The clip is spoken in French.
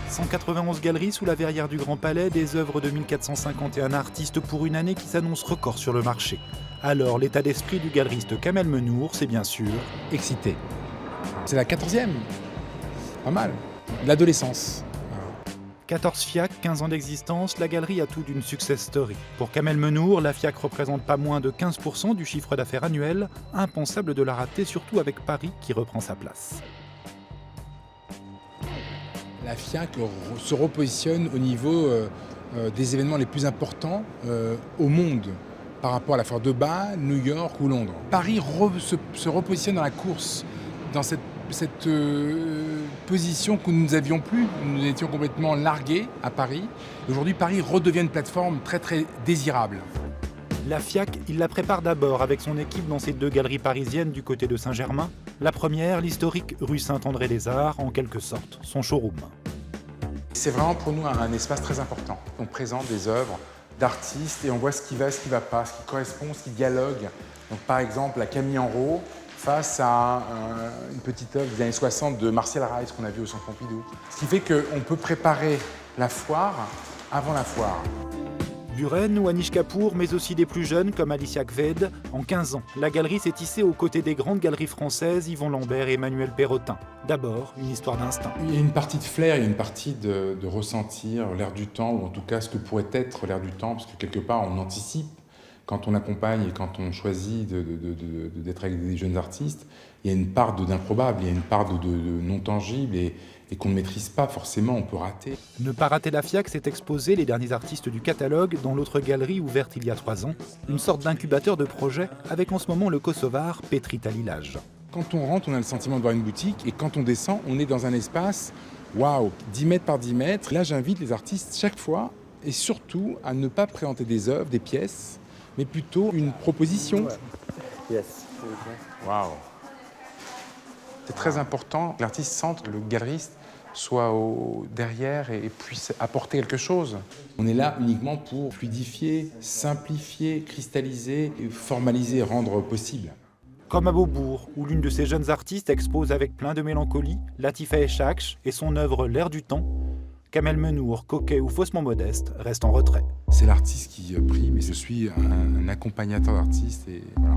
191 galeries sous la verrière du Grand Palais, des œuvres de 1451 artistes pour une année qui s'annonce record sur le marché. Alors, l'état d'esprit du galeriste Kamel Menour, c'est bien sûr Excité. C'est la 14e. Pas mal. L'adolescence. 14 FIAC, 15 ans d'existence, la galerie a tout d'une success story. Pour Kamel Menour, la FIAC représente pas moins de 15% du chiffre d'affaires annuel, impensable de la rater, surtout avec Paris qui reprend sa place. La FIAC se repositionne au niveau des événements les plus importants au monde par rapport à la foire de Bâle, New York ou Londres. Paris se repositionne dans la course, dans cette position que nous n'avions plus. Nous étions complètement largués à Paris. Aujourd'hui, Paris redevient une plateforme très très désirable. La FIAC, il la prépare d'abord avec son équipe dans ses 2 galeries parisiennes du côté de Saint-Germain. La première, l'historique rue Saint-André-des-Arts, en quelque sorte, son showroom. C'est vraiment pour nous un espace très important. On présente des œuvres d'artistes et on voit ce qui va, ce qui ne va pas, ce qui correspond, ce qui dialogue. Donc, par exemple, la Camille Enrault face à une petite œuvre des années 60 de Martial Rice qu'on a vu au Centre Pompidou. Ce qui fait qu'on peut préparer la foire avant la foire. Buren ou Anish Kapoor, mais aussi des plus jeunes comme Alicia Kved. En 15 ans, la galerie s'est tissée aux côtés des grandes galeries françaises Yvon Lambert et Emmanuel Perrotin. D'abord, une histoire d'instinct. Il y a une partie de flair, il y a une partie de ressentir l'air du temps, ou en tout cas ce que pourrait être l'air du temps, parce que quelque part on anticipe. Quand on accompagne et quand on choisit d'être avec des jeunes artistes, il y a une part d'improbable, il y a une part de non tangible et qu'on ne maîtrise pas forcément, on peut rater. Ne pas rater la FIAC, c'est exposer les derniers artistes du catalogue dans l'autre galerie ouverte il y a 3 ans, une sorte d'incubateur de projet avec en ce moment le Kosovar Petri Talilaj. Quand on rentre, on a le sentiment de voir une boutique et quand on descend, on est dans un espace, waouh, 10 mètres par 10 mètres. Là, j'invite les artistes chaque fois et surtout à ne pas présenter des œuvres, des pièces, mais plutôt une proposition. Yes. Waouh. C'est très important que l'artiste sente que le galeriste soit derrière et puisse apporter quelque chose. On est là uniquement pour fluidifier, simplifier, cristalliser, formaliser, rendre possible. Comme à Beaubourg, où l'une de ces jeunes artistes expose avec plein de mélancolie Latifa Eshakch et son œuvre L'air du temps. Kamel Menour, coquet ou faussement modeste, reste en retrait. C'est l'artiste qui prime et je suis un accompagnateur d'artistes et voilà.